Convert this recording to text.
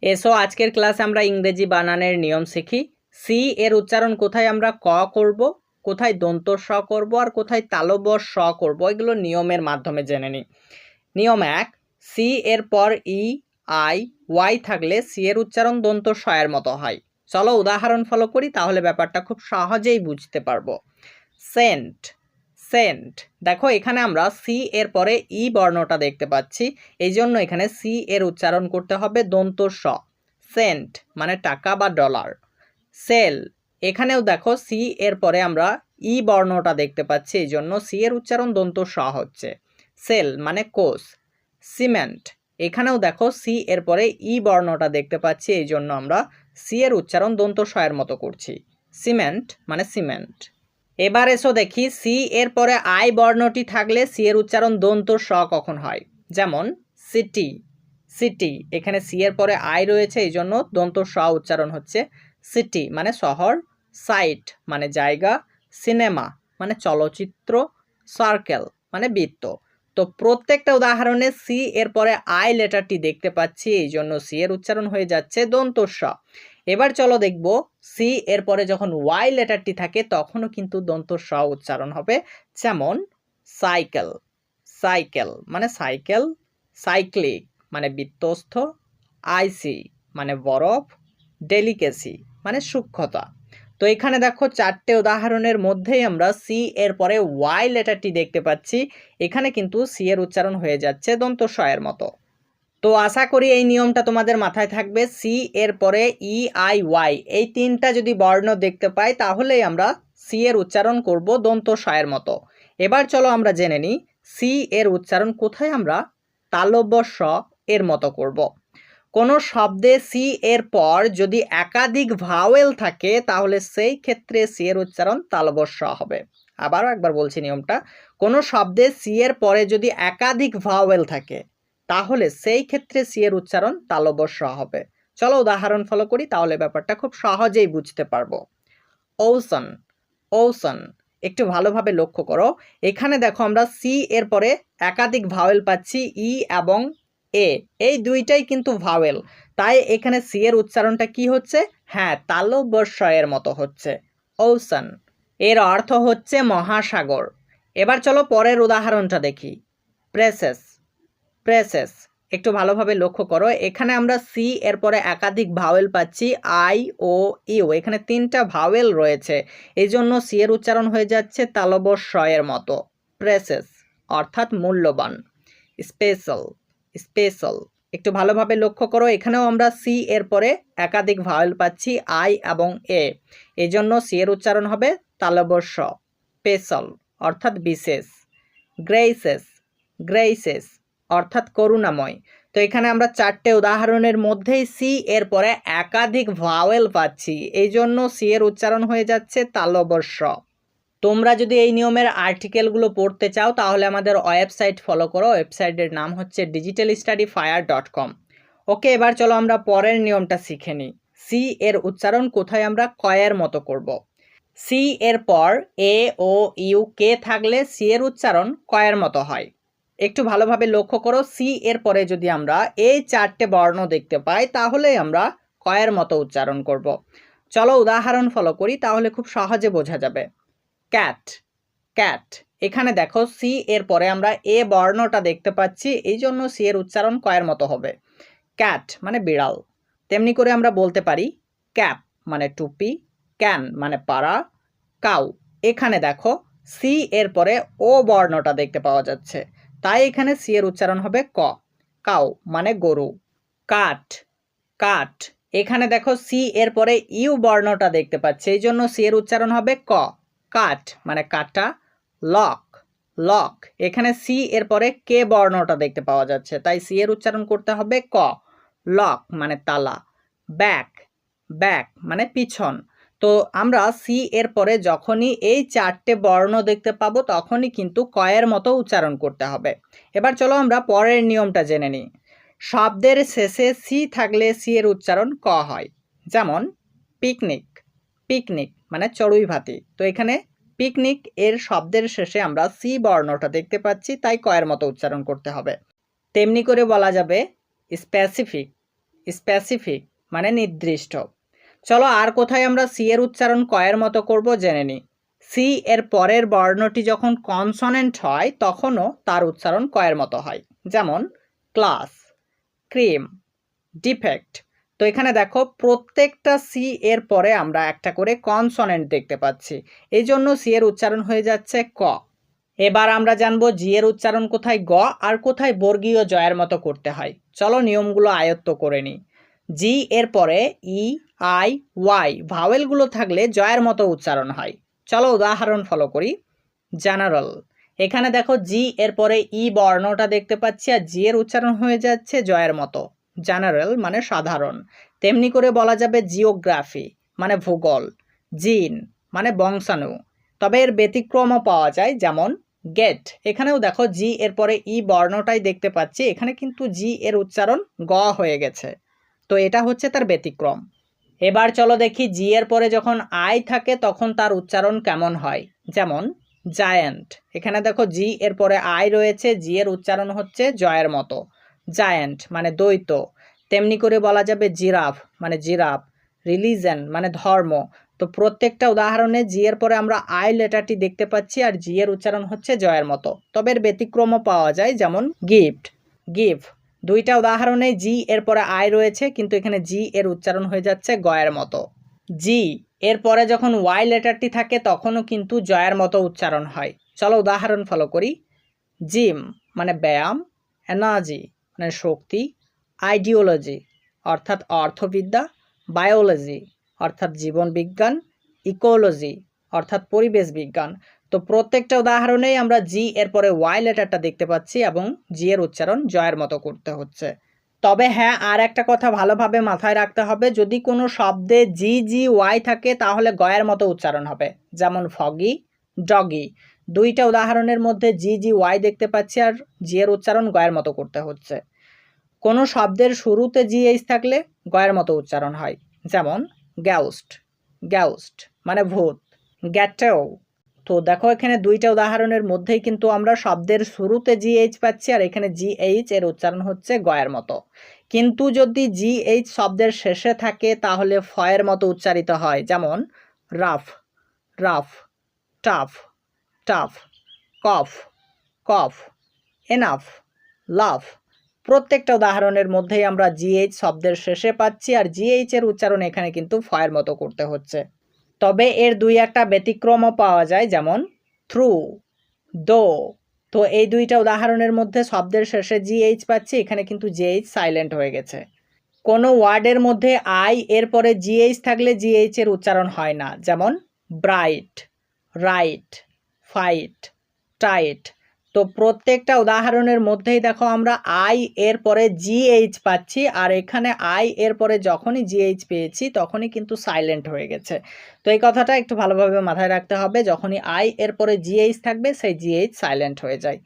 এসো আজকের ক্লাসে আমরা ইংরেজি বানানের নিয়ম শিখি। সি এর উচ্চারণ কোথায় আমরা ক করব, কোথায় দন্ত স করব আর কোথায় তালব্য স করব, এগুলো নিয়মের মাধ্যমে জেনে নিই। নিয়ম 1, সি এর পর ই আই ওয়াই থাকলে সি এর উচ্চারণ দন্ত স এর মতো হয়। চলো উদাহরণ ফলো করি, তাহলে ব্যাপারটা খুব সহজেই বুঝতে পারবো। সেন্ট, সেন্ট। দেখো এখানে আমরা সি এর পরে ই বর্ণটা দেখতে পাচ্ছি, এই জন্য এখানে সি এর উচ্চারণ করতে হবে দন্ত স। সেন্ট মানে টাকা বা ডলার। সেল, এখানেও দেখো সি এর পরে আমরা ই বর্ণটা দেখতে পাচ্ছি, এই জন্য সি এর উচ্চারণ দন্ত স হচ্ছে। সেল মানে কোষ। সিমেন্ট, এখানেও দেখো সি এর পরে ই বর্ণটা দেখতে পাচ্ছি, এই জন্য আমরা সি এর উচ্চারণ দন্ত স এর মতো করছি। সিমেন্ট মানে সিমেন্ট। এবার এসো দেখি সি এর পরে আই বর্ণটি থাকলে সি এর উচ্চারণ দন্ত স কখন হয়। যেমন সিটি, সিটি, এখানে সি এর পরে আই রয়েছে, এই জন্য দন্ত স উচ্চারণ হচ্ছে সিটি মানে শহর। সাইট মানে জায়গা। সিনেমা মানে চলচ্চিত্র। সার্কেল মানে বৃত্ত। তো প্রত্যেকটা উদাহরণে সি এর পরে আই লেটারটি দেখতে পাচ্ছি, এই জন্য সি এর উচ্চারণ হয়ে যাচ্ছে দন্ত স। এবার চলো দেখব সি এর পরে যখন ওয়াই লেটারটি থাকে তখনও কিন্তু দন্ত স উচ্চারণ হবে। যেমন সাইকেল, সাইকেল মানে সাইকেল। সাইক্লিক মানে বিত্তস্ত। আইসি মানে বরফ। ডেলিকেসি মানে সূক্ষ্মতা। তো এখানে দেখো চারটে উদাহরণের মধ্যেই আমরা সি এর পরে ওয়াই লেটারটি দেখতে পাচ্ছি, এখানে কিন্তু সি এর উচ্চারণ হয়ে যাচ্ছে দন্ত স এর মতো। তো আশা করি এই নিয়মটা তোমাদের মাথায় থাকবে। সি এর পরে ই আই ওয়াই এই তিনটা যদি বর্ণ দেখতে পাই তাহলেই আমরা সি এর উচ্চারণ করব দন্ত স এর মতো। এবার চলো আমরা জেনে নিই সি এর উচ্চারণ কোথায় আমরা তালব্য স এর মতো করব। কোনো শব্দে সি এর পর যদি একাধিক ভাওয়েল থাকে তাহলে সেই ক্ষেত্রে সি এর উচ্চারণ তালব্য স হবে। আবারও একবার বলছি নিয়মটা, কোনো শব্দে সি এর পরে যদি একাধিক ভাওয়েল থাকে তাহলে সেই ক্ষেত্রে সি এর উচ্চারণ তালব্য স হবে। চলো উদাহরণ ফলো করি, তাহলে ব্যাপারটা খুব সহজেই বুঝতে পারবো। ওসন, ওসন, একটু ভালোভাবে লক্ষ্য করো, এখানে দেখো আমরা সি এর পরে একাধিক ভাওয়েল পাচ্ছি, ই এবং এ, এই দুইটাই কিন্তু ভাওয়েল, তাই এখানে সি এর উচ্চারণটা কি হচ্ছে, হ্যাঁ তালব্য স এর মতো হচ্ছে। ওসন এর অর্থ হচ্ছে মহাসাগর। এবার চলো পরের উদাহরণটা দেখি। প্রেসেস, প্রেসেস, একটু ভালোভাবে লক্ষ্য করো, এখানে আমরা সি এর পরে একাধিক ভাওয়েল পাচ্ছি, আই ও ইউ, এখানে তিনটা ভাওয়েল রয়েছে, এই জন্য সি এর উচ্চারণ হয়ে যাচ্ছে তালব্য স এর মতো। প্রেসেস অর্থাৎ মূল্যবান। স্পেশাল, স্পেশাল, একটু ভালোভাবে লক্ষ্য করো, এখানেও আমরা সি এর পরে একাধিক ভাওয়েল পাচ্ছি, আই এবং এ, এই জন্য সি এর উচ্চারণ হবে তালব্য স। স্পেশাল অর্থাৎ বিশেষ। গ্রেসেস, গ্রেসেস অর্থাৎ করুণাময়। তো এখানে আমরা চারটে উদাহরণের মধ্যেই সি এর পরে একাধিক ভাওয়েল পাচ্ছি, এই জন্য সি এর উচ্চারণ হয়ে যাচ্ছে তালব্য স। তোমরা যদি এই নিয়মের আর্টিকেলগুলো পড়তে চাও তাহলে আমাদের ওয়েবসাইট ফলো করো, ওয়েবসাইটের নাম হচ্ছে digitalstudyfire.com। ওকে, এবার চলো আমরা পরের নিয়মটা শিখে নিই। সি এর উচ্চারণ কোথায় আমরা কয়ের মতো করব। সি এর পর এ ও ইউ কে থাকলে সি এর উচ্চারণ কয়ের মতো হয়। একটু ভালোভাবে লক্ষ্য করো, সি এর পরে যদি আমরা এই চারটে বর্ণ দেখতে পাই তাহলে আমরা কয়ের মতো উচ্চারণ করব। চলো উদাহরণ ফলো করি, তাহলে খুব সহজে বোঝা যাবে। ক্যাট, ক্যাট, এখানে দেখো সি এর পরে আমরা এ বর্ণটা দেখতে পাচ্ছি, এই জন্য সি এর উচ্চারণ কয়ের মতো হবে। ক্যাট মানে বিড়াল। তেমনি করে আমরা বলতে পারি ক্যাপ মানে টুপি, ক্যান মানে পাড়া, কাউ, এখানে দেখো সি এর পরে ও বর্ণটা দেখতে পাওয়া যাচ্ছে, তাই এখানে সি এর উচ্চারণ হবে ক। কাউ মানে গরু। কাঠ, কাঠ, এখানে দেখো সি এর পরে ইউ বর্ণটা দেখতে পাচ্ছি, এই জন্য সি এর উচ্চারণ হবে ক। কাঠ মানে কাটা। লক, লক, এখানে সি এর পরে কে বর্ণটা দেখতে পাওয়া যাচ্ছে, তাই সি এর উচ্চারণ করতে হবে ক। লক মানে তালা। ব্যাক, ব্যাক মানে পিছন। তো আমরা সি এর পরে যখনই এই চারটে বর্ণ দেখতে পাবো তখনই কিন্তু কয়ের মতো উচ্চারণ করতে হবে। এবার চলো আমরা পরের নিয়মটা জেনে নিই। শব্দের শেষে সি থাকলে সি এর উচ্চারণ ক হয়। যেমন পিকনিক, পিকনিক মানে চড়ুই ভাতি, তো এখানে পিকনিক এর শব্দের শেষে আমরা সি বর্ণটা দেখতে পাচ্ছি, তাই কয়ের মতো উচ্চারণ করতে হবে। তেমনি করে বলা যাবে স্পেসিফিক, স্পেসিফিক মানে নির্দিষ্ট। চলো আর কোথায় আমরা সি এর উচ্চারণ ক এর মতো করব জেনে নিই। সি এর পরের বর্ণটি যখন কনসনেন্ট হয় তখনও তার উচ্চারণ ক এর মতো হয়। যেমন ক্লাস, ক্রিম, ডিফেক্ট। তো এখানে দেখো প্রত্যেকটা সি এর পরে আমরা একটা করে কনসনেন্ট দেখতে পাচ্ছি, এই জন্য সি এর উচ্চারণ হয়ে যাচ্ছে ক। এবার আমরা জানবো জি এর উচ্চারণ কোথায় গ আর কোথায় বর্গীয় জয়ের মতো করতে হয়। চলো নিয়মগুলো আয়ত্ত করে নিই। জি এর পরে ই, আই, ওয়াই ভাওয়েলগুলো থাকলে জয়ের মতো উচ্চারণ হয়। চলো উদাহরণ ফলো করি। জেনারেল, এখানে দেখো জি এর পরে ই বর্ণটা দেখতে পাচ্ছি আর জি এর উচ্চারণ হয়ে যাচ্ছে জয়ের মতো। জেনারেল মানে সাধারণ। তেমনি করে বলা যাবে জিওগ্রাফি মানে ভূগোল, জিন মানে বংশাণু। তবে এর ব্যতিক্রমও পাওয়া যায়, যেমন গেট। এখানেও দেখো জি এর পরে ই বর্ণটাই দেখতে পাচ্ছি, এখানে কিন্তু জি এর উচ্চারণ গ হয়ে গেছে, তো এটা হচ্ছে তার ব্যতিক্রম। এবার চলো দেখি জি এর পরে যখন আই থাকে তখন তার উচ্চারণ কেমন হয়। যেমন জায়ান্ট, এখানে দেখো জি এর পরে আই রয়েছে, জি এর উচ্চারণ হচ্ছে জয়ের মতো। জায়ান্ট মানে দ্বৈত। তেমনি করে বলা যাবে জিরাফ মানে জিরাফ, রিলিজন মানে ধর্ম। তো প্রত্যেকটা উদাহরণে জি এর পরে আমরা আই লেটারটি দেখতে পাচ্ছি আর জি এর উচ্চারণ হচ্ছে জয়ের মতো। তবে এর ব্যতিক্রমও পাওয়া যায়, যেমন গিফট, গিভ। দুইটা উদাহরণে জি এর পরে আই রয়েছে কিন্তু এখানে জি এর উচ্চারণ হয়ে যাচ্ছে গয়ের মতো। জি এর পরে যখন ওয়াই লেটারটি থাকে তখনও কিন্তু জয়ের মতো উচ্চারণ হয়। চলো উদাহরণ ফলো করি। জিম মানে ব্যায়াম, এনার্জি মানে শক্তি, আইডিওলজি অর্থাৎ অর্থবিদ্যা, বায়োলজি অর্থাৎ জীবনবিজ্ঞান, ইকোলজি অর্থাৎ পরিবেশ বিজ্ঞান। তো প্রত্যেকটা উদাহরণেই আমরা জি এর পরে ওয়াই লেটারটা দেখতে পাচ্ছি এবং জি এর উচ্চারণ জয়ের মতো করতে হচ্ছে। তবে হ্যাঁ, আর একটা কথা ভালোভাবে মাথায় রাখতে হবে, যদি কোনো শব্দে জি জি ওয়াই থাকে তাহলে গয়ের মতো উচ্চারণ হবে। যেমন ফগি, ডগি। দুইটা উদাহরণের মধ্যে জি জি ওয়াই দেখতে পাচ্ছি আর জি এর উচ্চারণ গয়ের মতো করতে হচ্ছে। কোনো শব্দের শুরুতে জি এইচ থাকলে গয়ের মতো উচ্চারণ হয়। যেমন গ্যাউস্ট, গ্যাউস্ট মানে ভূত, গ্যাটেও। তো দেখো এখানে দুইটা উদাহরণের মধ্যেই কিন্তু আমরা শব্দের শুরুতে জি এইচ পাচ্ছি আর এখানে জি এইচ এর উচ্চারণ হচ্ছে গয়ের মতো। কিন্তু যদি জি এইচ শব্দের শেষে থাকে তাহলে ফয়ের মতো উচ্চারিত হয়। যেমন রাফ, রাফ, টাফ, টাফ, কফ, কফ, এনাফ, লাভ। প্রত্যেকটা উদাহরণের মধ্যেই আমরা জিএইচ শব্দের শেষে পাচ্ছি আর জিএইচ এর উচ্চারণ এখানে কিন্তু ফয়ের মতো করতে হচ্ছে। তবে এর দুই একটা ব্যতিক্রমও পাওয়া যায়, যেমন থ্রু, দো। তো এই দুইটা উদাহরণের মধ্যে শব্দের শেষে জিএইচ পাচ্ছি, এখানে কিন্তু জিএইচ সাইলেন্ট হয়ে গেছে। কোনো ওয়ার্ডের মধ্যে আই এর পরে জিএইচ থাকলে জিএইচ এর উচ্চারণ হয় না। যেমন ব্রাইট, রাইট, ফাইট, টাইট। তো প্রত্যেকটা উদাহরণের মধ্যেই দেখো আমরা আই এর পরে জিএইচ পাচ্ছি আর এখানে আই এর পরে যখনই জিএইচ পেয়েছি তখনই কিন্তু সাইলেন্ট হয়ে গেছে। তো এই কথাটা একটু ভালোভাবে মাথায় রাখতে হবে, যখনই আই এর পরে জিএইচ থাকবে সেই জিএইচ সাইলেন্ট হয়ে যায়।